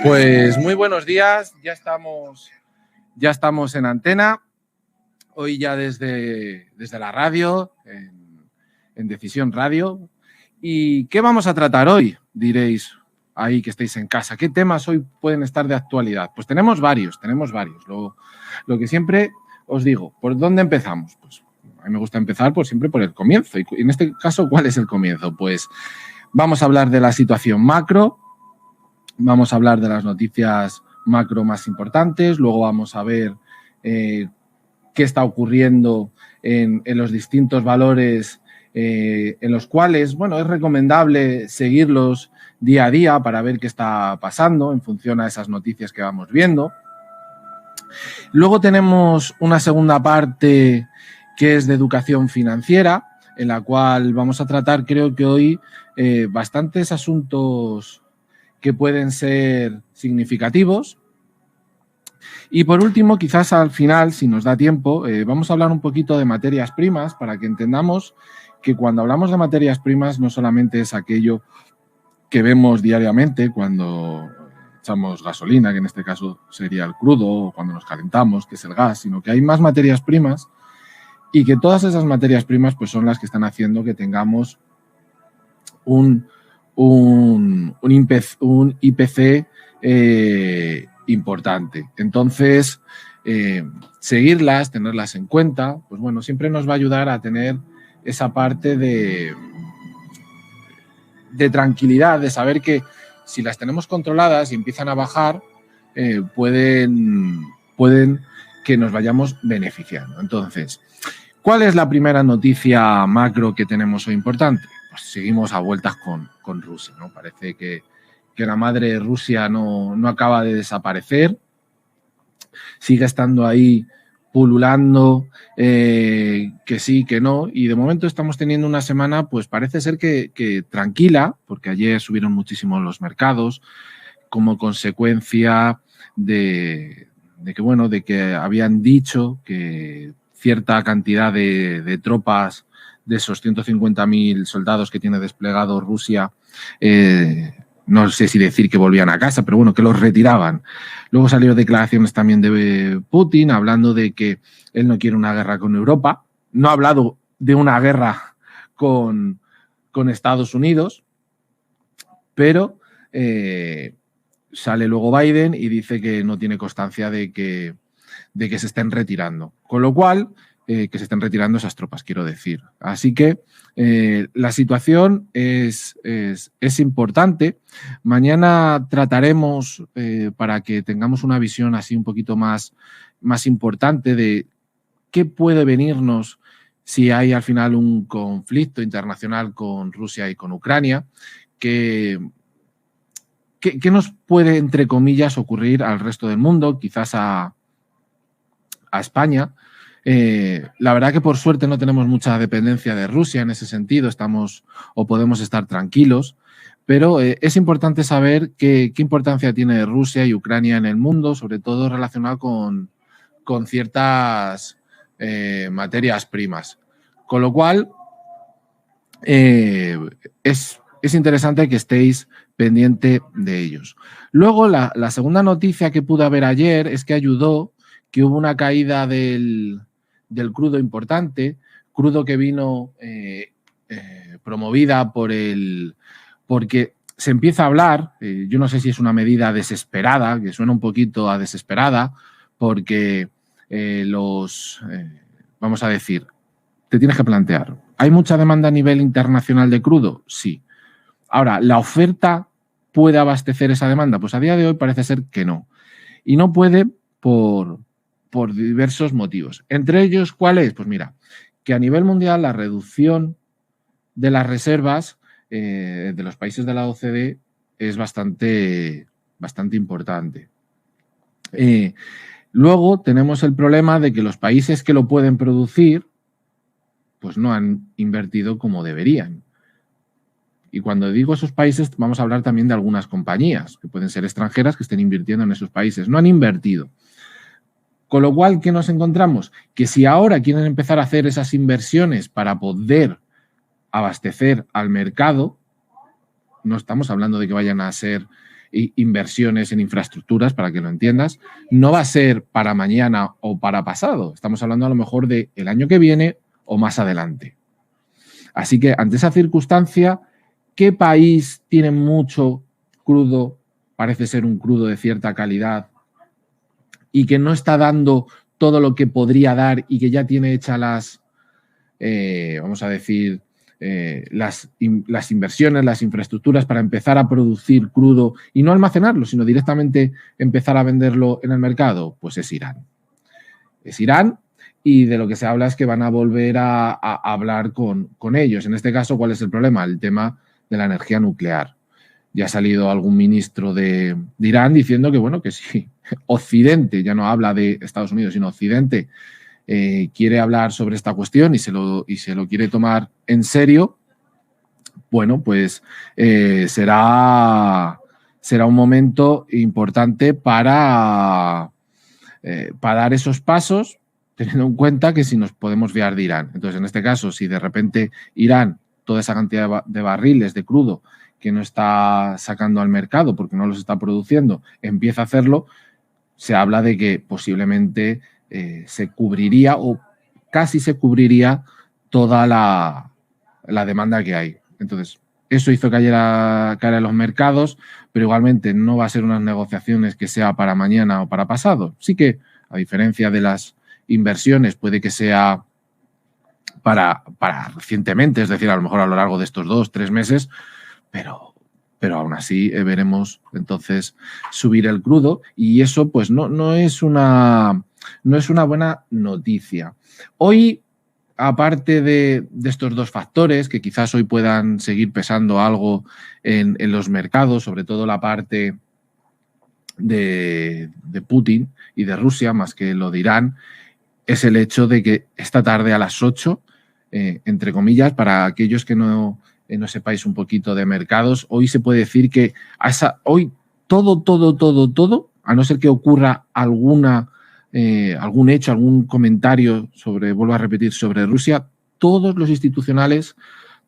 Pues muy buenos días, ya estamos en antena, hoy ya desde la radio, en Decisión Radio. ¿Y qué vamos a tratar hoy? Diréis ahí que estáis en casa. ¿Qué temas hoy pueden estar de actualidad? Pues tenemos varios. Lo que siempre os digo, ¿por dónde empezamos? Pues a mí me gusta empezar siempre por el comienzo. Y en este caso, ¿cuál es el comienzo? Pues vamos a hablar de la situación macro. Vamos a hablar de las noticias macro más importantes, luego vamos a ver qué está ocurriendo en los distintos valores en los cuales, bueno, es recomendable seguirlos día a día para ver qué está pasando en función a esas noticias que vamos viendo. Luego tenemos una segunda parte que es de educación financiera, en la cual vamos a tratar, creo que hoy, bastantes asuntos que pueden ser significativos. Y por último, quizás al final, si nos da tiempo, vamos a hablar un poquito de materias primas para que entendamos que cuando hablamos de materias primas no solamente es aquello que vemos diariamente cuando echamos gasolina, que en este caso sería el crudo, o cuando nos calentamos, que es el gas, sino que hay más materias primas y que todas esas materias primas pues son las que están haciendo que tengamos un IPC importante. Entonces, seguirlas, tenerlas en cuenta, pues bueno, siempre nos va a ayudar a tener esa parte de tranquilidad, de saber que si las tenemos controladas y empiezan a bajar, pueden que nos vayamos beneficiando. Entonces, ¿cuál es la primera noticia macro que tenemos hoy importante? Pues seguimos a vueltas con Rusia, ¿no? Parece que la madre Rusia no acaba de desaparecer, sigue estando ahí pululando, que sí, que no, y de momento estamos teniendo una semana, pues parece ser que tranquila, porque ayer subieron muchísimo los mercados, como consecuencia de que habían dicho que cierta cantidad de tropas de esos 150.000 soldados que tiene desplegado Rusia, no sé si decir que volvían a casa, pero bueno, que los retiraban. Luego salieron declaraciones también de Putin hablando de que él no quiere una guerra con Europa. No ha hablado de una guerra con Estados Unidos, pero sale luego Biden y dice que no tiene constancia de que se estén retirando. Con lo cual, que se estén retirando esas tropas, quiero decir. Así que la situación es importante. Mañana trataremos, para que tengamos una visión así un poquito más importante de qué puede venirnos si hay al final un conflicto internacional con Rusia y con Ucrania, ¿Qué nos puede, entre comillas, ocurrir al resto del mundo, quizás a España? La verdad que por suerte no tenemos mucha dependencia de Rusia en ese sentido, estamos o podemos estar tranquilos, pero es importante saber qué importancia tiene Rusia y Ucrania en el mundo, sobre todo relacionado con ciertas materias primas. Con lo cual, es interesante que estéis pendiente de ellos. Luego, la segunda noticia que pude ver ayer es que ayudó, que hubo una caída del crudo importante, crudo que vino promovida porque se empieza a hablar, yo no sé si es una medida desesperada, que suena un poquito a desesperada, porque vamos a decir, te tienes que plantear, ¿hay mucha demanda a nivel internacional de crudo? Sí. Ahora, ¿la oferta puede abastecer esa demanda? Pues a día de hoy parece ser que no. Y no puede por diversos motivos. Entre ellos, ¿cuál es? Pues mira, que a nivel mundial la reducción de las reservas de los países de la OCDE es bastante importante. Luego tenemos el problema de que los países que lo pueden producir pues no han invertido como deberían. Y cuando digo esos países, vamos a hablar también de algunas compañías que pueden ser extranjeras que estén invirtiendo en esos países. No han invertido. Con lo cual, ¿qué nos encontramos? Que si ahora quieren empezar a hacer esas inversiones para poder abastecer al mercado, no estamos hablando de que vayan a ser inversiones en infraestructuras, para que lo entiendas, no va a ser para mañana o para pasado. Estamos hablando a lo mejor del año que viene o más adelante. Así que ante esa circunstancia, ¿qué país tiene mucho crudo? Parece ser un crudo de cierta calidad y que no está dando todo lo que podría dar y que ya tiene hechas las, vamos a decir, las inversiones, las infraestructuras para empezar a producir crudo y no almacenarlo, sino directamente empezar a venderlo en el mercado? Pues es Irán. Es Irán, y de lo que se habla es que van a volver a hablar con ellos. En este caso, ¿cuál es el problema? El tema de la energía nuclear. Ya ha salido algún ministro de Irán diciendo que, bueno, que si Occidente, ya no habla de Estados Unidos, sino Occidente, quiere hablar sobre esta cuestión y se lo quiere tomar en serio, bueno, pues será un momento importante para dar esos pasos, teniendo en cuenta que si nos podemos fiar de Irán. Entonces, en este caso, si de repente Irán, toda esa cantidad de barriles de crudo que no está sacando al mercado porque no los está produciendo, empieza a hacerlo, se habla de que posiblemente se cubriría o casi se cubriría toda la demanda que hay. Entonces, eso hizo cayera los mercados, pero igualmente no va a ser unas negociaciones que sea para mañana o para pasado. Sí que, a diferencia de las inversiones, puede que sea para recientemente, es decir, a lo mejor a lo largo de estos 2-3 meses, pero aún así veremos entonces subir el crudo, y eso pues no es una buena noticia. Hoy, aparte de estos dos factores que quizás hoy puedan seguir pesando algo en los mercados, sobre todo la parte de Putin y de Rusia, más que lo de Irán, es el hecho de que esta tarde a las 8, entre comillas, para aquellos que no sepáis un poquito de mercados, hoy se puede decir que hoy todo, a no ser que ocurra algún hecho, algún comentario vuelvo a repetir, sobre Rusia, todos los institucionales,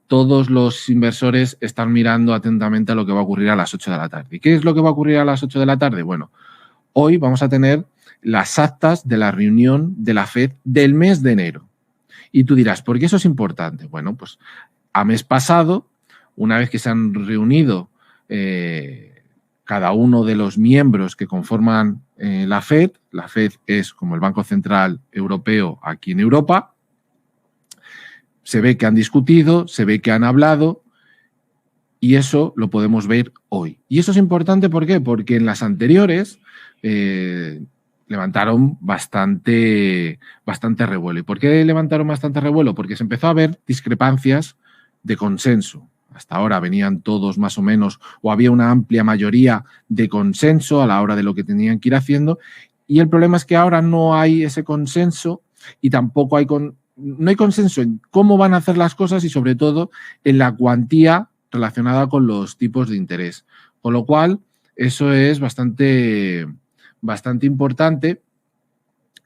todos los inversores están mirando atentamente a lo que va a ocurrir a las 8 de la tarde. ¿Y qué es lo que va a ocurrir a las 8 de la tarde? Bueno, hoy vamos a tener las actas de la reunión de la FED del mes de enero. Y tú dirás, ¿por qué eso es importante? Bueno, pues a mes pasado, una vez que se han reunido cada uno de los miembros que conforman la FED es como el Banco Central Europeo aquí en Europa, se ve que han discutido, se ve que han hablado, y eso lo podemos ver hoy. Y eso es importante, ¿por qué? Porque en las anteriores levantaron bastante revuelo. ¿Y por qué levantaron bastante revuelo? Porque se empezó a ver discrepancias de consenso. Hasta ahora venían todos más o menos, o había una amplia mayoría de consenso a la hora de lo que tenían que ir haciendo, y el problema es que ahora no hay ese consenso y tampoco no hay consenso en cómo van a hacer las cosas y sobre todo en la cuantía relacionada con los tipos de interés. Con lo cual, eso es bastante importante.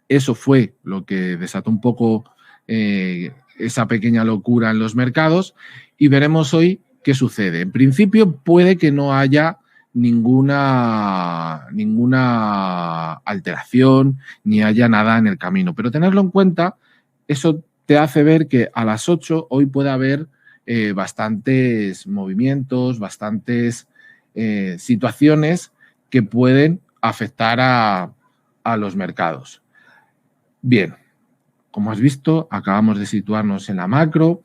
Eso fue lo que desató un poco esa pequeña locura en los mercados, y veremos hoy qué sucede. En principio puede que no haya ninguna alteración ni haya nada en el camino, pero tenerlo en cuenta, eso te hace ver que a las 8 hoy puede haber bastantes movimientos, bastantes situaciones que pueden afectar a los mercados. Bien, como has visto, acabamos de situarnos en la macro.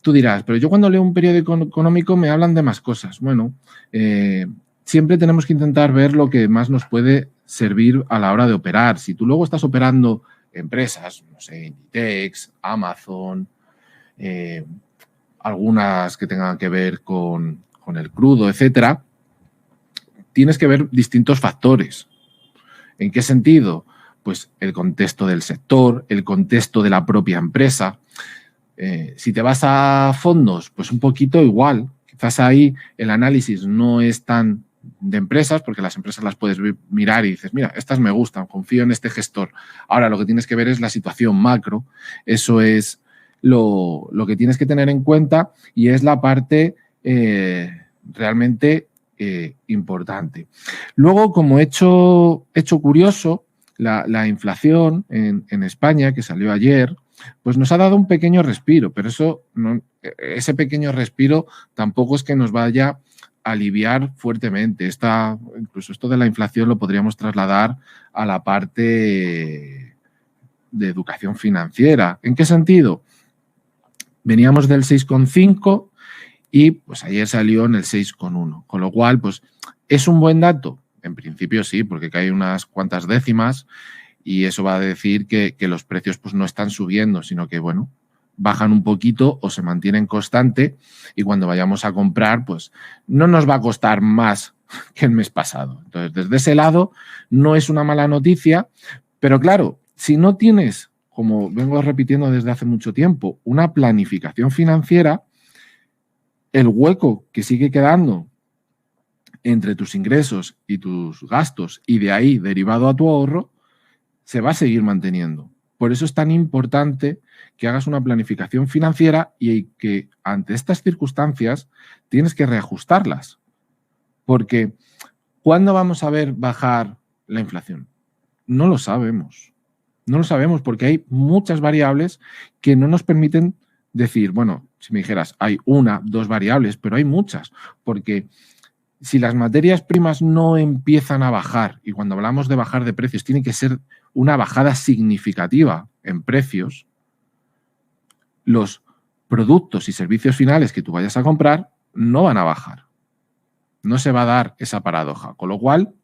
Tú dirás, pero yo cuando leo un periódico económico me hablan de más cosas. Bueno, siempre tenemos que intentar ver lo que más nos puede servir a la hora de operar. Si tú luego estás operando empresas, no sé, Inditex, Amazon, algunas que tengan que ver con el crudo, etcétera, tienes que ver distintos factores. ¿En qué sentido? Pues el contexto del sector, el contexto de la propia empresa. Si te vas a fondos, pues un poquito igual. Quizás ahí el análisis no es tan de empresas, porque las empresas las puedes mirar y dices, mira, estas me gustan, confío en este gestor. Ahora lo que tienes que ver es la situación macro. Eso es lo que tienes que tener en cuenta, y es la parte realmente importante. Luego, como hecho curioso, la inflación en España, que salió ayer, pues nos ha dado un pequeño respiro, pero ese pequeño respiro tampoco es que nos vaya a aliviar fuertemente. Incluso esto de la inflación lo podríamos trasladar a la parte de educación financiera. ¿En qué sentido? Veníamos del 6,5 y pues ayer salió en el 6,1, con lo cual pues es un buen dato. En principio sí, porque cae unas cuantas décimas y eso va a decir que los precios pues no están subiendo, sino que bueno, bajan un poquito o se mantienen constante y cuando vayamos a comprar pues no nos va a costar más que el mes pasado. Entonces, desde ese lado no es una mala noticia, pero claro, si no tienes, como vengo repitiendo desde hace mucho tiempo, una planificación financiera, el hueco que sigue quedando entre tus ingresos y tus gastos y de ahí derivado a tu ahorro, se va a seguir manteniendo. Por eso es tan importante que hagas una planificación financiera y que ante estas circunstancias tienes que reajustarlas. Porque ¿cuándo vamos a ver bajar la inflación? No lo sabemos. No lo sabemos porque hay muchas variables que no nos permiten decir, bueno, si me dijeras, hay 1, 2 variables, pero hay muchas, porque si las materias primas no empiezan a bajar, y cuando hablamos de bajar de precios, tiene que ser una bajada significativa en precios, los productos y servicios finales que tú vayas a comprar no van a bajar. No se va a dar esa paradoja. Con lo cual,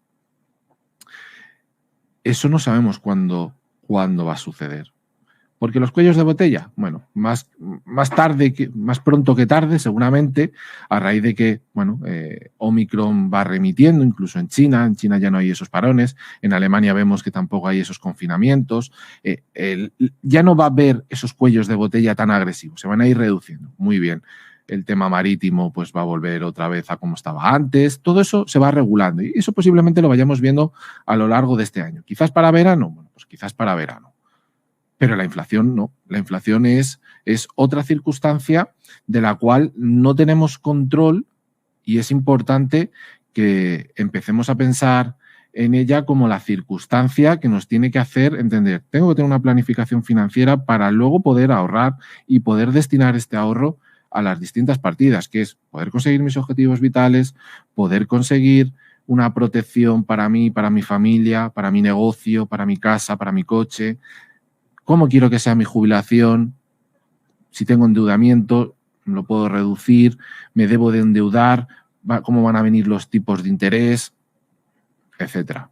eso no sabemos cuándo va a suceder. Porque los cuellos de botella, bueno, más pronto que tarde, seguramente, a raíz de que, bueno, Omicron va remitiendo, incluso en China ya no hay esos parones, en Alemania vemos que tampoco hay esos confinamientos, ya no va a haber esos cuellos de botella tan agresivos, se van a ir reduciendo, muy bien. El tema marítimo pues va a volver otra vez a como estaba antes, todo eso se va regulando y eso posiblemente lo vayamos viendo a lo largo de este año. Quizás para verano, bueno, pues quizás para verano. Pero la inflación no. La inflación es otra circunstancia de la cual no tenemos control y es importante que empecemos a pensar en ella como la circunstancia que nos tiene que hacer entender, tengo que tener una planificación financiera para luego poder ahorrar y poder destinar este ahorro a las distintas partidas, que es poder conseguir mis objetivos vitales, poder conseguir una protección para mí, para mi familia, para mi negocio, para mi casa, para mi coche. ¿Cómo quiero que sea mi jubilación? Si tengo endeudamiento, lo puedo reducir, me debo de endeudar, cómo van a venir los tipos de interés, etcétera.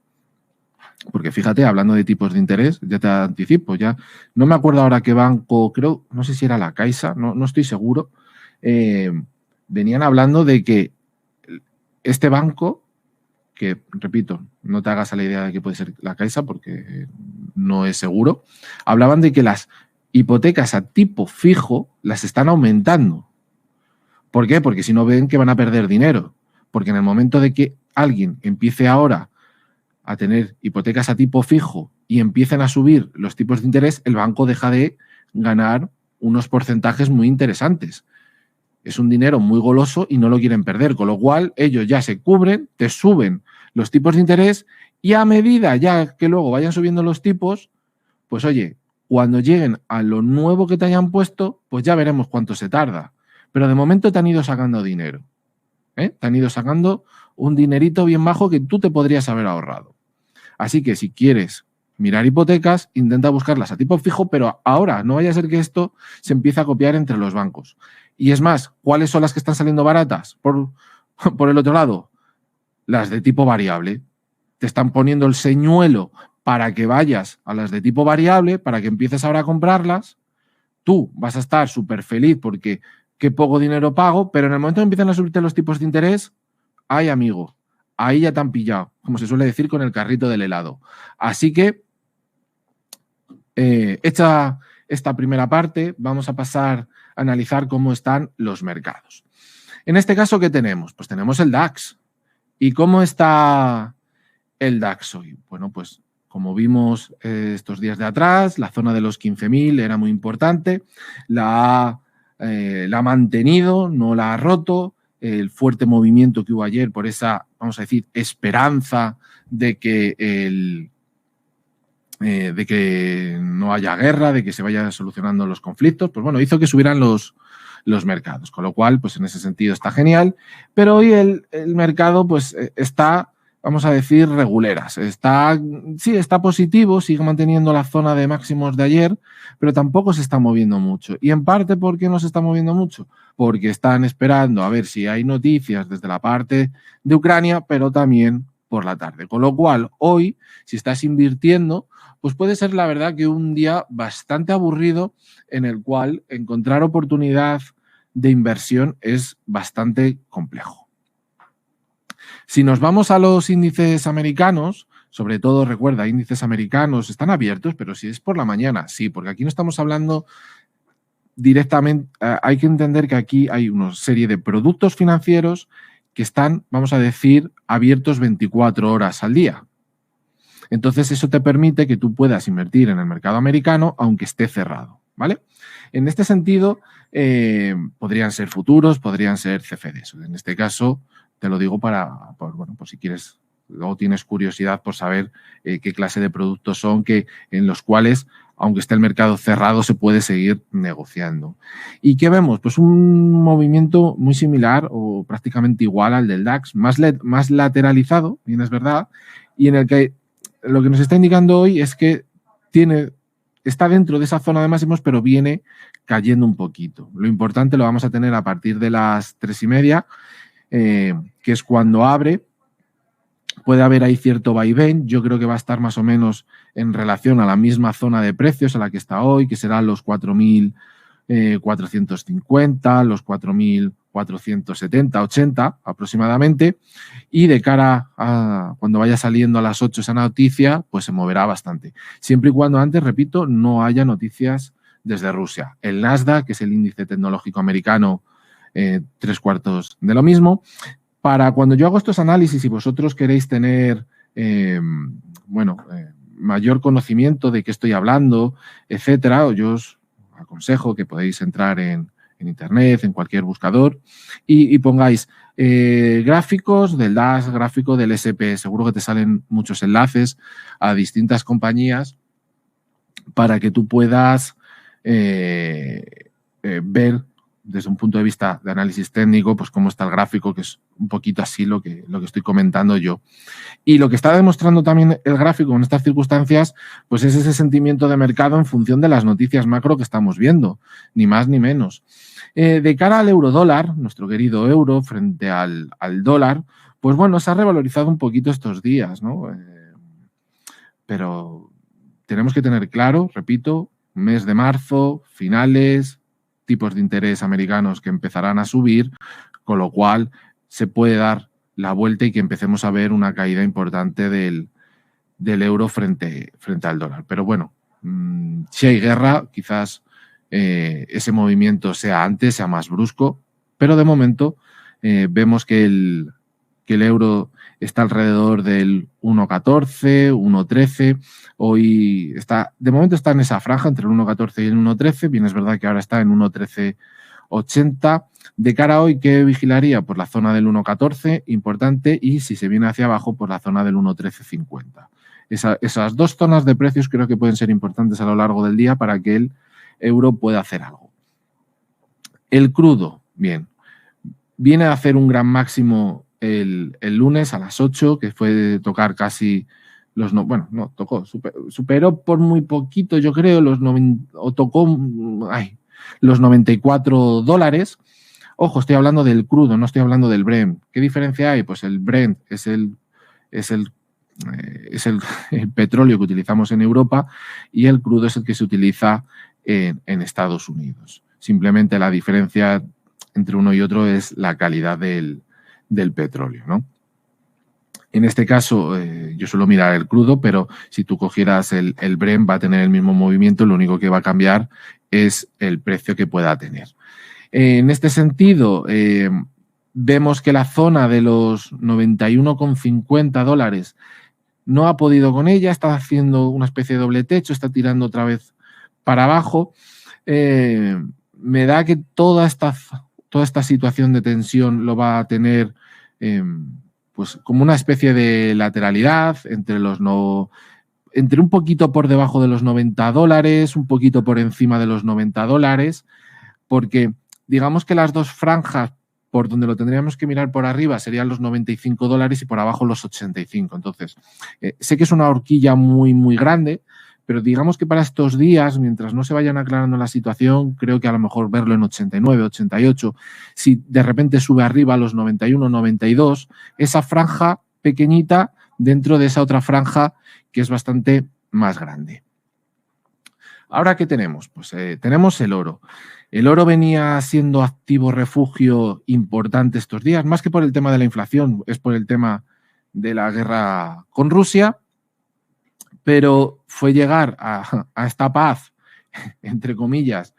Porque fíjate, hablando de tipos de interés, ya te anticipo, ya no me acuerdo ahora qué banco, creo, no sé si era la Caixa, no estoy seguro, venían hablando de que este banco, que repito, no te hagas a la idea de que puede ser la Caixa porque no es seguro, hablaban de que las hipotecas a tipo fijo las están aumentando. ¿Por qué? Porque si no ven que van a perder dinero. Porque en el momento de que alguien empiece ahora a tener hipotecas a tipo fijo y empiecen a subir los tipos de interés, el banco deja de ganar unos porcentajes muy interesantes. Es un dinero muy goloso y no lo quieren perder, con lo cual ellos ya se cubren, te suben los tipos de interés y a medida ya que luego vayan subiendo los tipos, pues oye, cuando lleguen a lo nuevo que te hayan puesto, pues ya veremos cuánto se tarda. Pero de momento te han ido sacando dinero. Te han ido sacando un dinerito bien bajo que tú te podrías haber ahorrado. Así que si quieres mirar hipotecas, intenta buscarlas a tipo fijo, pero ahora no vaya a ser que esto se empiece a copiar entre los bancos. Y es más, ¿cuáles son las que están saliendo baratas? Por el otro lado, las de tipo variable. Te están poniendo el señuelo para que vayas a las de tipo variable, para que empieces ahora a comprarlas. Tú vas a estar súper feliz porque qué poco dinero pago, pero en el momento que empiezan a subirte los tipos de interés, ay amigo, ahí ya te han pillado, como se suele decir con el carrito del helado. Así que, hecha esta primera parte, vamos a pasar a analizar cómo están los mercados. En este caso, ¿qué tenemos? Pues tenemos el DAX. ¿Y cómo está el DAX hoy? Bueno, pues como vimos estos días de atrás, la zona de los 15.000 era muy importante, la ha mantenido, no la ha roto el fuerte movimiento que hubo ayer por esa, vamos a decir, esperanza de que de que no haya guerra, de que se vayan solucionando los conflictos, pues bueno, hizo que subieran los mercados, con lo cual, pues en ese sentido está genial, pero hoy el mercado pues está, vamos a decir, reguleras. Sí, está positivo, sigue manteniendo la zona de máximos de ayer, pero tampoco se está moviendo mucho. Y en parte, ¿por qué no se está moviendo mucho? Porque están esperando a ver si hay noticias desde la parte de Ucrania, pero también por la tarde. Con lo cual, hoy, si estás invirtiendo, pues puede ser la verdad que un día bastante aburrido en el cual encontrar oportunidad de inversión es bastante complejo. Si nos vamos a los índices americanos, sobre todo, recuerda, índices americanos están abiertos, pero si es por la mañana, sí, porque aquí no estamos hablando directamente, hay que entender que aquí hay una serie de productos financieros que están, vamos a decir, abiertos 24 horas al día. Entonces, eso te permite que tú puedas invertir en el mercado americano aunque esté cerrado, ¿vale? En este sentido, podrían ser futuros, podrían ser CFDs. En este caso, te lo digo bueno, pues si quieres, luego tienes curiosidad por saber qué clase de productos son, en los cuales, aunque esté el mercado cerrado, se puede seguir negociando. ¿Y qué vemos? Pues un movimiento muy similar o prácticamente igual al del DAX, más lateralizado, bien es verdad, y en el que lo que nos está indicando hoy es que está dentro de esa zona de máximos, pero viene cayendo un poquito. Lo importante lo vamos a tener a partir de las 3:30, que es cuando abre. Puede haber ahí cierto vaivén. Yo creo que va a estar más o menos en relación a la misma zona de precios a la que está hoy, que serán los 4.450, los 4.470, 80 aproximadamente. Y de cara a cuando vaya saliendo a las 8 esa noticia, pues se moverá bastante. Siempre y cuando antes, repito, no haya noticias desde Rusia. El Nasdaq, que es el índice tecnológico americano, 3/4 de lo mismo. Para cuando yo hago estos análisis y vosotros queréis tener mayor conocimiento de qué estoy hablando, etcétera, yo os aconsejo que podéis entrar en internet, en cualquier buscador y pongáis gráficos del DAX, gráfico del SP. Seguro que te salen muchos enlaces a distintas compañías para que tú puedas ver desde un punto de vista de análisis técnico, pues cómo está el gráfico, que es un poquito así lo que estoy comentando yo. Y lo que está demostrando también el gráfico en estas circunstancias, pues es ese sentimiento de mercado en función de las noticias macro que estamos viendo, ni más ni menos. De cara al euro-dólar, nuestro querido euro frente al dólar, pues bueno, se ha revalorizado un poquito estos días, ¿no? Pero tenemos que tener claro, repito, mes de marzo, finales, tipos de interés americanos que empezarán a subir, con lo cual se puede dar la vuelta y que empecemos a ver una caída importante del euro frente al dólar. Pero bueno, si hay guerra, quizás ese movimiento sea antes, sea más brusco, pero de momento vemos que el euro está alrededor del 1,14, 1,13. Hoy de momento está en esa franja entre el 1,14 y el 1,13. Bien, es verdad que ahora está en 1,1380. De cara a hoy, ¿qué vigilaría? Pues la zona del 1,14, importante, y si se viene hacia abajo, pues la zona del 1,1350. Esas dos zonas de precios creo que pueden ser importantes a lo largo del día para que el euro pueda hacer algo. El crudo, bien, viene a hacer un gran máximo el lunes a las 8, que fue tocar casi superó por muy poquito, yo creo, los 94 dólares. Ojo, estoy hablando del crudo, no estoy hablando del Brent. ¿Qué diferencia hay? Pues el Brent es el petróleo que utilizamos en Europa y el crudo es el que se utiliza en Estados Unidos. Simplemente la diferencia entre uno y otro es la calidad del petróleo, ¿no? En este caso, yo suelo mirar el crudo, pero si tú cogieras el Brent va a tener el mismo movimiento, lo único que va a cambiar es el precio que pueda tener. En este sentido, vemos que la zona de los 91,50 dólares no ha podido con ella, está haciendo una especie de doble techo, está tirando otra vez para abajo. Me da que toda esta toda esta situación de tensión lo va a tener pues como una especie de lateralidad entre un poquito por debajo de los $90, un poquito por encima de los $90, porque digamos que las dos franjas por donde lo tendríamos que mirar por arriba serían los $95 y por abajo los 85. Entonces, sé que es una horquilla muy, muy grande, pero digamos que para estos días, mientras no se vayan aclarando la situación, creo que a lo mejor verlo en 89, 88, si de repente sube arriba a los 91, 92, esa franja pequeñita dentro de esa otra franja que es bastante más grande. Ahora, ¿qué tenemos? Pues tenemos el oro. El oro venía siendo activo refugio importante estos días, más que por el tema de la inflación, es por el tema de la guerra con Rusia, pero fue llegar a esta paz, entre comillas,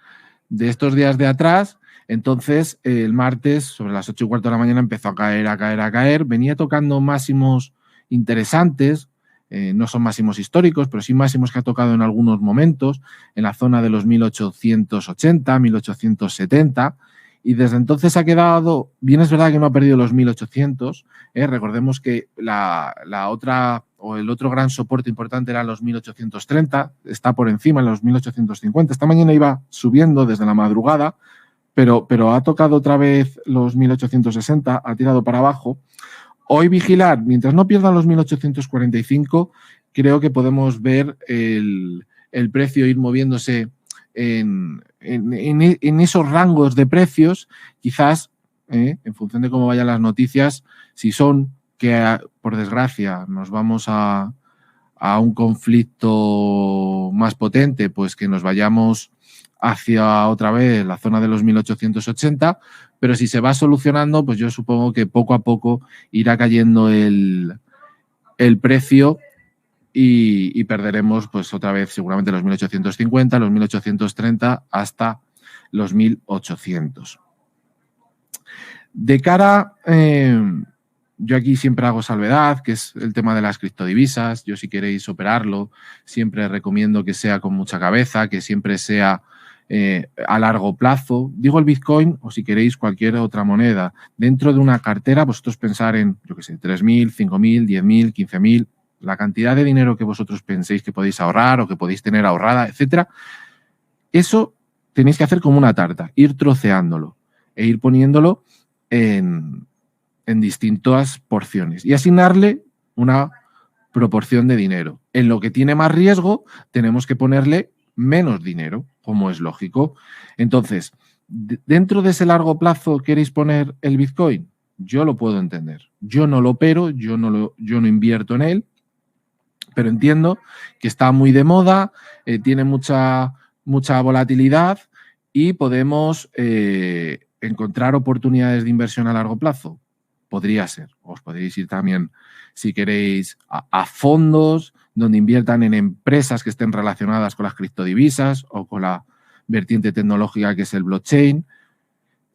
de estos días de atrás. Entonces, el martes, sobre las 8:15 de la mañana, empezó a caer. Venía tocando máximos interesantes, no son máximos históricos, pero sí máximos que ha tocado en algunos momentos, en la zona de los 1880, 1870, y desde entonces ha quedado, bien es verdad que no ha perdido los 1800, recordemos que la otra o el otro gran soporte importante eran los 1830, está por encima en los 1850, esta mañana iba subiendo desde la madrugada, pero ha tocado otra vez los 1860, ha tirado para abajo. Hoy vigilar, mientras no pierdan los 1845, creo que podemos ver el precio ir moviéndose en esos rangos de precios, quizás en función de cómo vayan las noticias, si son que, por desgracia, nos vamos a un conflicto más potente, pues que nos vayamos hacia otra vez la zona de los 1880, pero si se va solucionando, pues yo supongo que poco a poco irá cayendo el precio y perderemos pues otra vez seguramente los 1850, los 1830 hasta los 1800. De cara, yo aquí siempre hago salvedad, que es el tema de las criptodivisas. Yo si queréis operarlo, siempre recomiendo que sea con mucha cabeza, que siempre sea a largo plazo. Digo el Bitcoin o si queréis cualquier otra moneda. Dentro de una cartera vosotros pensar en, yo qué sé, 3.000, 5.000, 10.000, 15.000, la cantidad de dinero que vosotros penséis que podéis ahorrar o que podéis tener ahorrada, etcétera. Eso tenéis que hacer como una tarta, ir troceándolo e ir poniéndolo en distintas porciones y asignarle una proporción de dinero. En lo que tiene más riesgo tenemos que ponerle menos dinero, como es lógico. Entonces, dentro de ese largo plazo queréis poner el Bitcoin, yo lo puedo entender. Yo no lo opero, yo no invierto en él, pero entiendo que está muy de moda, tiene mucha volatilidad y podemos encontrar oportunidades de inversión a largo plazo. Podría ser. Os podéis ir también, si queréis, a fondos donde inviertan en empresas que estén relacionadas con las criptodivisas o con la vertiente tecnológica que es el blockchain.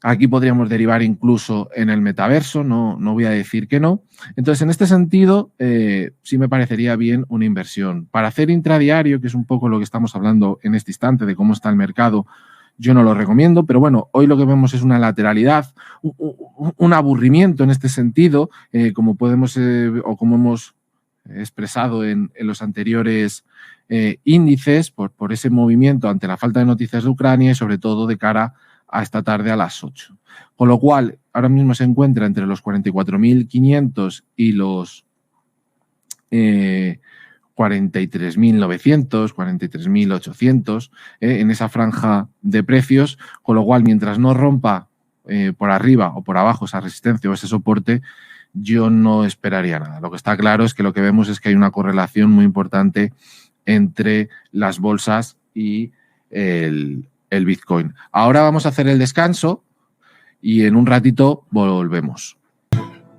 Aquí podríamos derivar incluso en el metaverso, no voy a decir que no. Entonces, en este sentido, sí me parecería bien una inversión. Para hacer intradiario, que es un poco lo que estamos hablando en este instante de cómo está el mercado, yo no lo recomiendo, pero bueno, hoy lo que vemos es una lateralidad, un aburrimiento en este sentido, como podemos o como hemos expresado en los anteriores índices, por ese movimiento ante la falta de noticias de Ucrania y sobre todo de cara a esta tarde a las 8. Con lo cual, ahora mismo se encuentra entre los 44.500 y los 43.900, 43.800 en esa franja de precios, con lo cual mientras no rompa por arriba o por abajo esa resistencia o ese soporte, yo no esperaría nada. Lo que está claro es que lo que vemos es que hay una correlación muy importante entre las bolsas y el Bitcoin. Ahora vamos a hacer el descanso y en un ratito volvemos.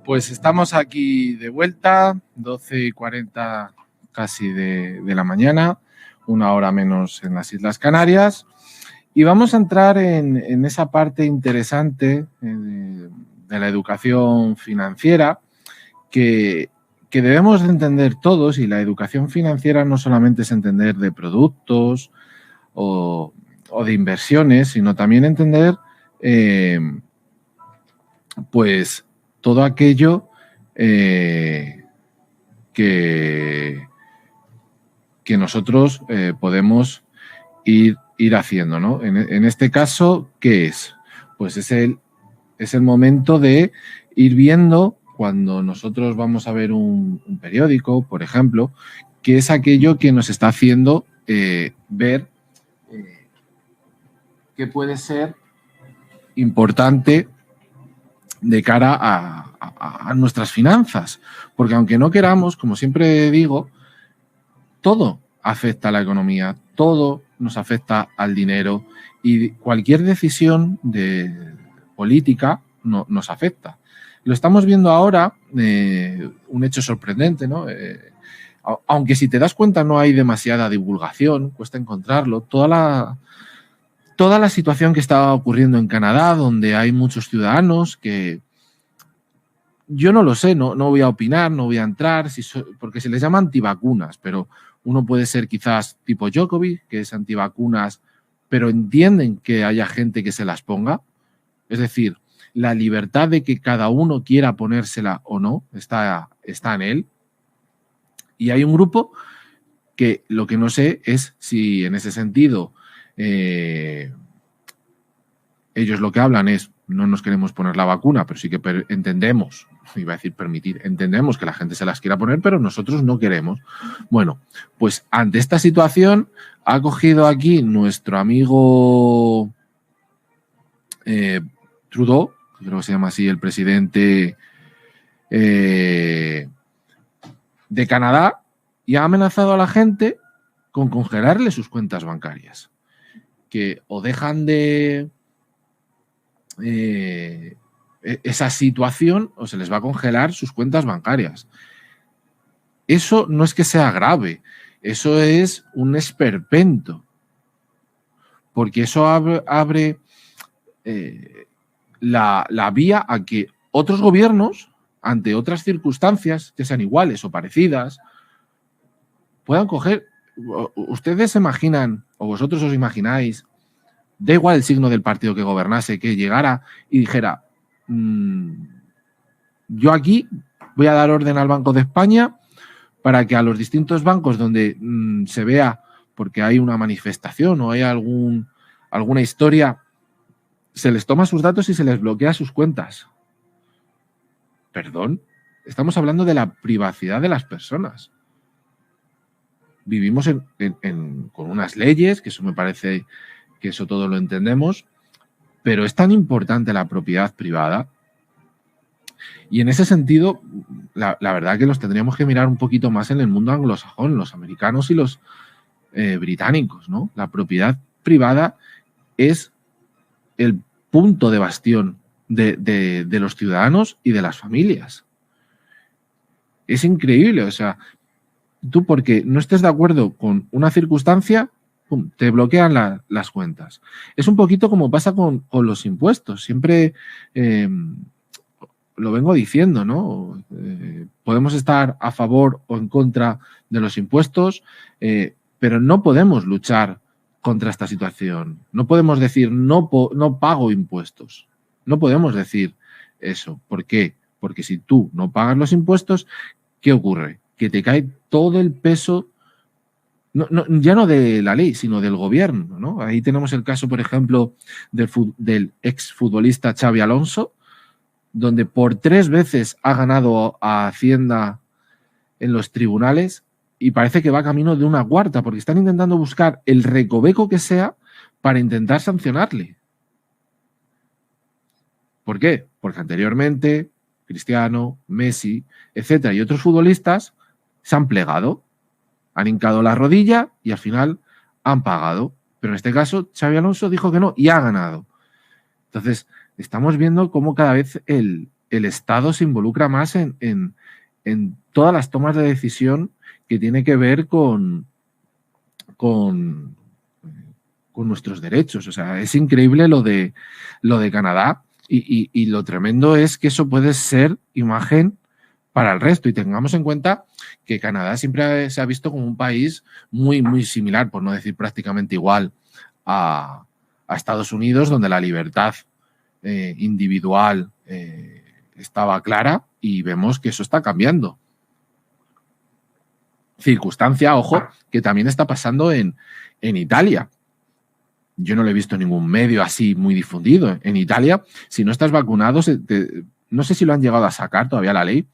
Pues estamos aquí de vuelta, 12:40 casi de la mañana, una hora menos en las Islas Canarias, y vamos a entrar en esa parte interesante de la educación financiera que debemos de entender todos, y la educación financiera no solamente es entender de productos o de inversiones, sino también entender pues todo aquello que nosotros podemos ir haciendo, ¿no? En este caso, ¿qué es? Pues es el momento de ir viendo, cuando nosotros vamos a ver un periódico, por ejemplo, qué es aquello que nos está haciendo ver qué puede ser importante de cara a nuestras finanzas. Porque aunque no queramos, como siempre digo, todo afecta a la economía, todo nos afecta al dinero y cualquier decisión de política nos afecta. Lo estamos viendo ahora, un hecho sorprendente, ¿no? Aunque si te das cuenta no hay demasiada divulgación, cuesta encontrarlo, toda la situación que está ocurriendo en Canadá, donde hay muchos ciudadanos que yo no lo sé, no voy a opinar, no voy a entrar, porque se les llama antivacunas, pero uno puede ser quizás tipo Djokovic, que es antivacunas, pero entienden que haya gente que se las ponga. Es decir, la libertad de que cada uno quiera ponérsela o no está en él. Y hay un grupo que lo que no sé es si en ese sentido ellos lo que hablan es: no nos queremos poner la vacuna, pero sí que entendemos, iba a decir permitir, entendemos que la gente se las quiera poner, pero nosotros no queremos. Bueno, pues ante esta situación ha cogido aquí nuestro amigo Trudeau, creo que se llama así el presidente de Canadá, y ha amenazado a la gente con congelarle sus cuentas bancarias, que o dejan de esa situación o se les va a congelar sus cuentas bancarias. Eso no es que sea grave, eso es un esperpento, porque eso abre la vía a que otros gobiernos, ante otras circunstancias que sean iguales o parecidas, puedan coger. Ustedes se imaginan, o vosotros os imagináis, da igual el signo del partido que gobernase, que llegara y dijera: yo aquí voy a dar orden al Banco de España para que a los distintos bancos donde se vea, porque hay una manifestación o hay alguna historia, se les toma sus datos y se les bloquea sus cuentas. Perdón, estamos hablando de la privacidad de las personas. Vivimos con unas leyes, que eso me parece que eso todo lo entendemos, pero es tan importante la propiedad privada. Y en ese sentido, la verdad que los tendríamos que mirar un poquito más en el mundo anglosajón, los americanos y los británicos, ¿no? La propiedad privada es el punto de bastión de los ciudadanos y de las familias. Es increíble, o sea, tú porque no estés de acuerdo con una circunstancia, ¡pum!, te bloquean las cuentas. Es un poquito como pasa con los impuestos. Siempre lo vengo diciendo, ¿no? Podemos estar a favor o en contra de los impuestos, pero no podemos luchar contra esta situación. No podemos decir no pago impuestos. No podemos decir eso. ¿Por qué? Porque si tú no pagas los impuestos, ¿qué ocurre? Que te cae todo el peso, ya no de la ley, sino del gobierno, ¿no? Ahí tenemos el caso, por ejemplo, del exfutbolista Xabi Alonso, donde por 3 veces ha ganado a Hacienda en los tribunales y parece que va camino de una cuarta, porque están intentando buscar el recoveco que sea para intentar sancionarle. ¿Por qué? Porque anteriormente Cristiano, Messi, etcétera, y otros futbolistas se han plegado, han hincado la rodilla y al final han pagado. Pero en este caso, Xabi Alonso dijo que no y ha ganado. Entonces, estamos viendo cómo cada vez el Estado se involucra más en todas las tomas de decisión que tiene que ver con nuestros derechos. O sea, es increíble lo de Canadá y lo tremendo es que eso puede ser imagen para el resto. Y tengamos en cuenta que Canadá siempre se ha visto como un país muy, muy similar, por no decir prácticamente igual, a Estados Unidos, donde la libertad individual estaba clara y vemos que eso está cambiando. Circunstancia, ojo, que también está pasando en Italia. Yo no lo he visto en ningún medio así muy difundido. En Italia, si no estás vacunado, no sé si lo han llegado a sacar todavía la ley,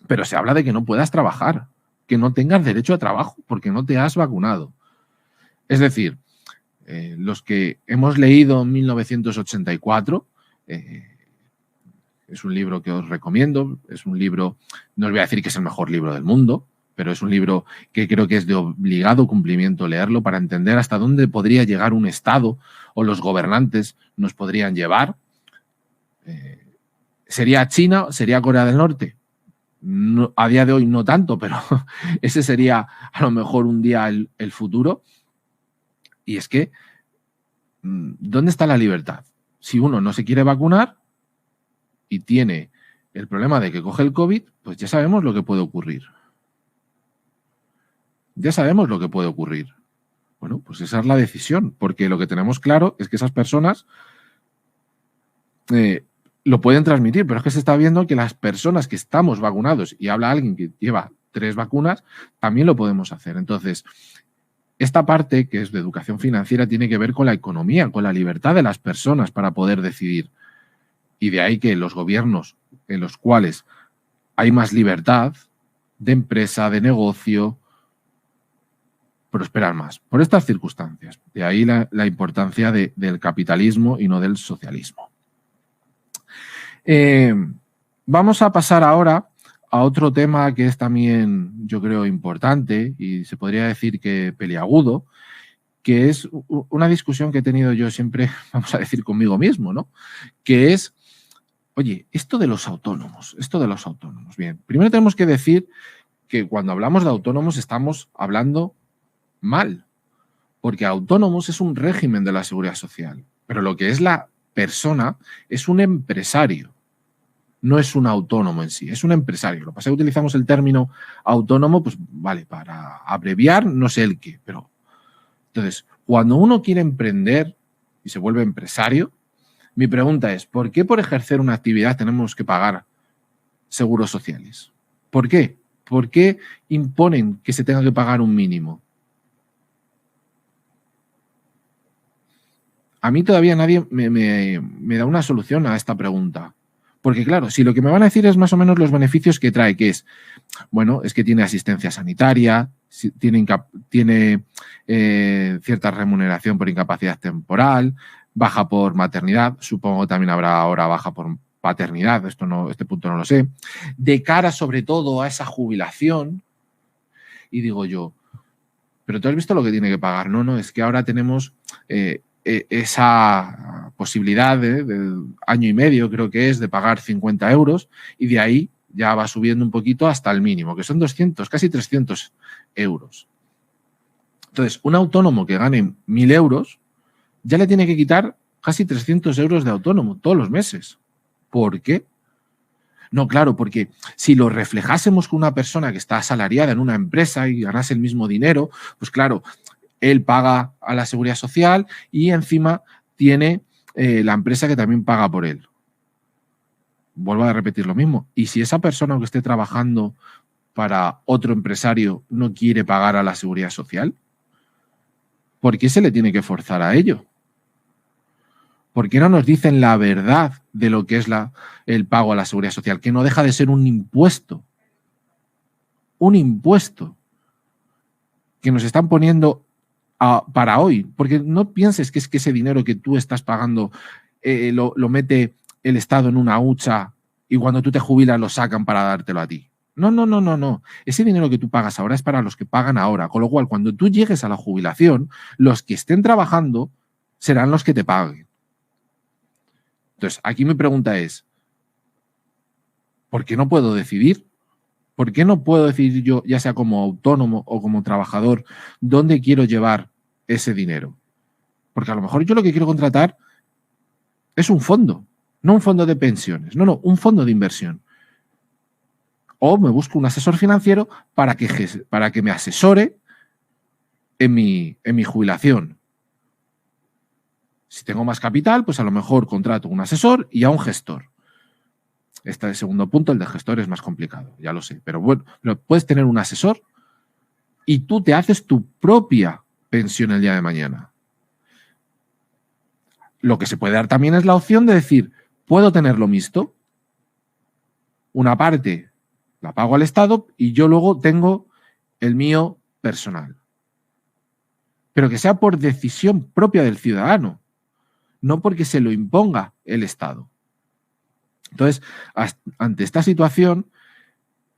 pero se habla de que no puedas trabajar, que no tengas derecho a trabajo porque no te has vacunado. Es decir, los que hemos leído 1984, es un libro que os recomiendo, es un libro, no os voy a decir que es el mejor libro del mundo, pero es un libro que creo que es de obligado cumplimiento leerlo para entender hasta dónde podría llegar un Estado o los gobernantes nos podrían llevar. ¿Sería China? ¿Sería Corea del Norte? No, a día de hoy no tanto, pero ese sería a lo mejor un día el futuro. Y es que, ¿dónde está la libertad? Si uno no se quiere vacunar y tiene el problema de que coge el COVID, pues ya sabemos lo que puede ocurrir. Ya sabemos lo que puede ocurrir. Bueno, pues esa es la decisión, porque lo que tenemos claro es que esas personas lo pueden transmitir, pero es que se está viendo que las personas que estamos vacunados, y habla alguien que lleva 3 vacunas, también lo podemos hacer. Entonces, esta parte, que es de educación financiera, tiene que ver con la economía, con la libertad de las personas para poder decidir. Y de ahí que los gobiernos en los cuales hay más libertad de empresa, de negocio, prosperan más, por estas circunstancias. De ahí la importancia del capitalismo y no del socialismo. Vamos a pasar ahora a otro tema que es también, yo creo, importante y se podría decir que peliagudo, que es una discusión que he tenido yo siempre, vamos a decir, conmigo mismo, ¿no? Que es, oye, esto de los autónomos. Bien, primero tenemos que decir que cuando hablamos de autónomos estamos hablando mal, porque autónomos es un régimen de la seguridad social, pero lo que es la persona es un empresario, no es un autónomo en sí, es un empresario. Lo que pasa es que utilizamos el término autónomo, pues vale, para abreviar no sé el qué, pero entonces, cuando uno quiere emprender y se vuelve empresario, mi pregunta es, ¿por qué por ejercer una actividad tenemos que pagar seguros sociales? ¿Por qué? ¿Por qué imponen que se tenga que pagar un mínimo? A mí todavía nadie me da una solución a esta pregunta. Porque claro, si lo que me van a decir es más o menos los beneficios que trae, que es, bueno, es que tiene asistencia sanitaria, tiene cierta remuneración por incapacidad temporal, baja por maternidad, supongo que también habrá ahora baja por paternidad, este punto no lo sé, de cara sobre todo a esa jubilación, y digo yo, pero tú has visto lo que tiene que pagar, no, es que ahora tenemos esa posibilidad de año y medio, creo que es, de pagar 50 euros y de ahí ya va subiendo un poquito hasta el mínimo, que son 200, casi 300 euros. Entonces, un autónomo que gane 1.000 euros ya le tiene que quitar casi 300 euros de autónomo todos los meses. ¿Por qué? No, claro, porque si lo reflejásemos con una persona que está asalariada en una empresa y ganase el mismo dinero, pues claro, él paga a la seguridad social y encima tiene la empresa que también paga por él. Vuelvo a repetir lo mismo. Y si esa persona que esté trabajando para otro empresario no quiere pagar a la seguridad social, ¿por qué se le tiene que forzar a ello? ¿Por qué no nos dicen la verdad de lo que es el pago a la seguridad social? Que no deja de ser un impuesto. Un impuesto que nos están poniendo para hoy. Porque no pienses que es que ese dinero que tú estás pagando lo mete el Estado en una hucha y cuando tú te jubilas lo sacan para dártelo a ti. No. Ese dinero que tú pagas ahora es para los que pagan ahora. Con lo cual, cuando tú llegues a la jubilación, los que estén trabajando serán los que te paguen. Entonces, aquí mi pregunta es, ¿por qué no puedo decidir? ¿Por qué no puedo decidir yo, ya sea como autónomo o como trabajador, dónde quiero llevar ese dinero? Porque a lo mejor yo lo que quiero contratar es un fondo, no un fondo de pensiones, no, un fondo de inversión. O me busco un asesor financiero para que me asesore en mi jubilación. Si tengo más capital, pues a lo mejor contrato un asesor y a un gestor. Este segundo punto, el de gestor, es más complicado, ya lo sé. Pero bueno, puedes tener un asesor y tú te haces tu propia pensión el día de mañana. Lo que se puede dar también es la opción de decir, puedo tenerlo mixto. Una parte la pago al Estado y yo luego tengo el mío personal. Pero que sea por decisión propia del ciudadano, no porque se lo imponga el Estado. Entonces, ante esta situación,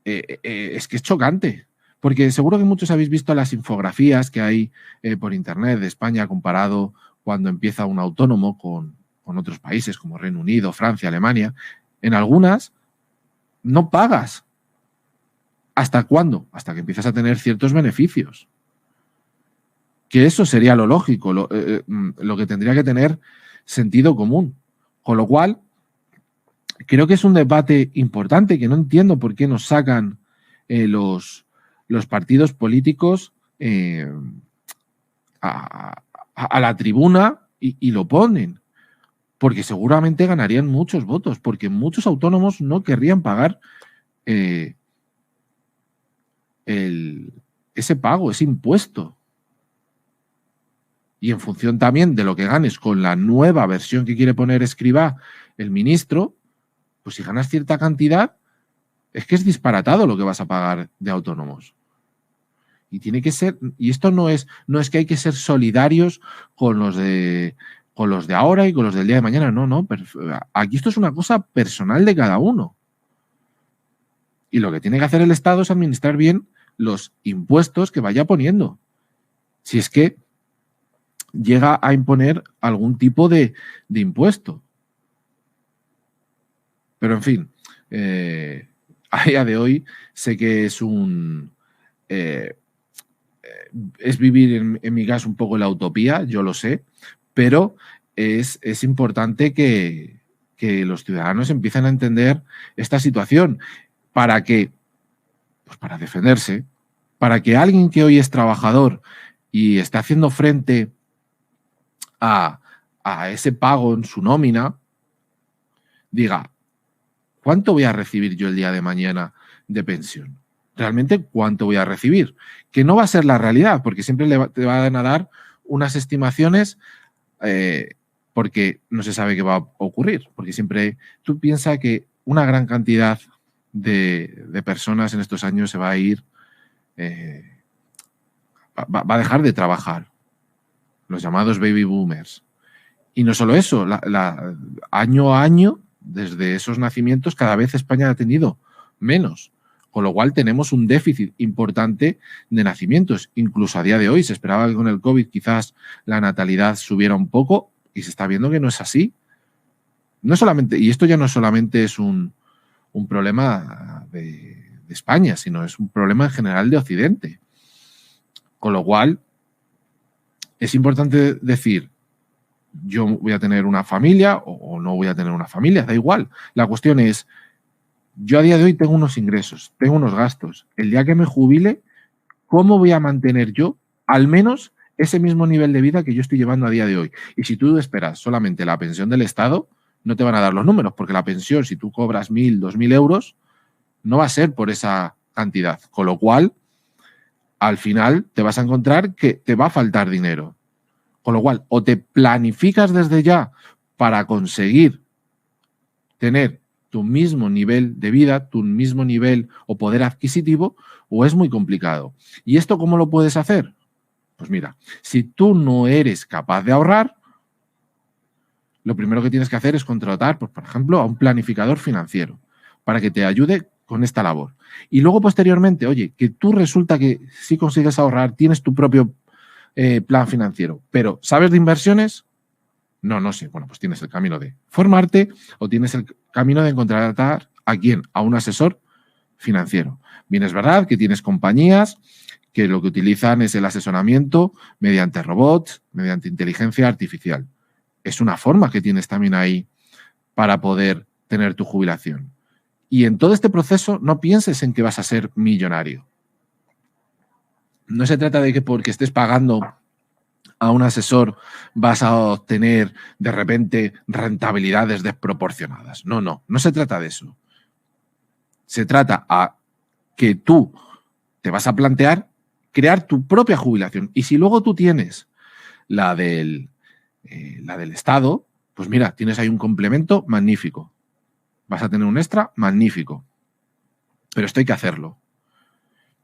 es que es chocante, porque seguro que muchos habéis visto las infografías que hay por internet de España comparado cuando empieza un autónomo con otros países como Reino Unido, Francia, Alemania. En algunas no pagas. ¿Hasta cuándo? Hasta que empiezas a tener ciertos beneficios. Que eso sería lo lógico, lo que tendría que tener sentido común. Con lo cual, creo que es un debate importante que no entiendo por qué nos sacan los partidos políticos a la tribuna y lo ponen. Porque seguramente ganarían muchos votos, porque muchos autónomos no querrían pagar ese pago, ese impuesto. Y en función también de lo que ganes con la nueva versión que quiere poner Escrivá, el ministro, pues si ganas cierta cantidad, es que es disparatado lo que vas a pagar de autónomos. Y tiene que ser, y esto no es que hay que ser solidarios con los de ahora y con los del día de mañana, no. Aquí esto es una cosa personal de cada uno. Y lo que tiene que hacer el Estado es administrar bien los impuestos que vaya poniendo. Si es que llega a imponer algún tipo de impuesto. Pero en fin, a día de hoy sé que es es vivir en mi caso un poco la utopía, yo lo sé, pero es importante que los ciudadanos empiecen a entender esta situación para que, pues para defenderse, para que alguien que hoy es trabajador y está haciendo frente a ese pago en su nómina, diga, ¿cuánto voy a recibir yo el día de mañana de pensión? ¿Realmente cuánto voy a recibir? Que no va a ser la realidad, porque siempre te van a dar unas estimaciones porque no se sabe qué va a ocurrir. Porque siempre tú piensas que una gran cantidad de personas en estos años se va a ir, va a dejar de trabajar. Los llamados baby boomers. Y no solo eso, año a año, desde esos nacimientos, cada vez España ha tenido menos. Con lo cual tenemos un déficit importante de nacimientos. Incluso a día de hoy se esperaba que con el COVID quizás la natalidad subiera un poco y se está viendo que no es así. No solamente, y esto ya no solamente es un problema de España, sino es un problema en general de Occidente. Con lo cual es importante decir, yo voy a tener una familia o no voy a tener una familia, da igual. La cuestión es, yo a día de hoy tengo unos ingresos, tengo unos gastos. El día que me jubile, ¿cómo voy a mantener yo al menos ese mismo nivel de vida que yo estoy llevando a día de hoy? Y si tú esperas solamente la pensión del Estado, no te van a dar los números, porque la pensión, si tú cobras 1.000, 2.000 euros, no va a ser por esa cantidad. Con lo cual, al final te vas a encontrar que te va a faltar dinero. Con lo cual, o te planificas desde ya para conseguir tener tu mismo nivel de vida, tu mismo nivel o poder adquisitivo, o es muy complicado. ¿Y esto cómo lo puedes hacer? Pues mira, si tú no eres capaz de ahorrar, lo primero que tienes que hacer es contratar, pues, por ejemplo, a un planificador financiero para que te ayude con esta labor. Y luego, posteriormente, oye, que tú resulta que si consigues ahorrar, tienes tu propio plan financiero, pero ¿sabes de inversiones? No sé. Bueno, pues tienes el camino de formarte o tienes el camino de contratar ¿a quién? A un asesor financiero. Bien, es verdad que tienes compañías que lo que utilizan es el asesoramiento mediante robots, mediante inteligencia artificial. Es una forma que tienes también ahí para poder tener tu jubilación. Y en todo este proceso no pienses en que vas a ser millonario. No se trata de que porque estés pagando a un asesor vas a obtener de repente rentabilidades desproporcionadas. No, no, no se trata de eso. Se trata a que tú te vas a plantear crear tu propia jubilación. Y si luego tú tienes la del Estado, pues mira, tienes ahí un complemento magnífico. Vas a tener un extra magnífico. Pero esto hay que hacerlo.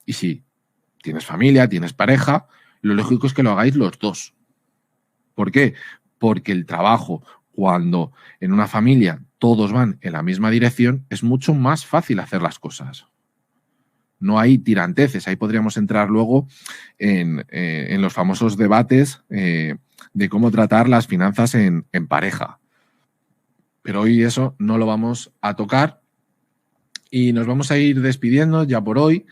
Y si tienes familia, tienes pareja, lo lógico es que lo hagáis los dos. ¿Por qué? Porque el trabajo, cuando en una familia todos van en la misma dirección, es mucho más fácil hacer las cosas. No hay tiranteces. Ahí podríamos entrar luego en los famosos debates de cómo tratar las finanzas en pareja. Pero hoy eso no lo vamos a tocar y nos vamos a ir despidiendo ya por hoy.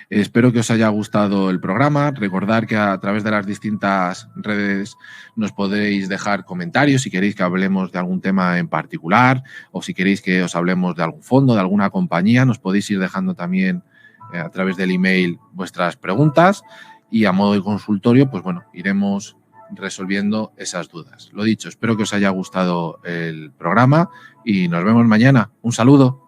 Espero que os haya gustado el programa. Recordad que a través de las distintas redes nos podéis dejar comentarios si queréis que hablemos de algún tema en particular o si queréis que os hablemos de algún fondo, de alguna compañía. Nos podéis ir dejando también a través del email vuestras preguntas y a modo de consultorio, pues bueno, iremos resolviendo esas dudas. Lo dicho, espero que os haya gustado el programa y nos vemos mañana. Un saludo.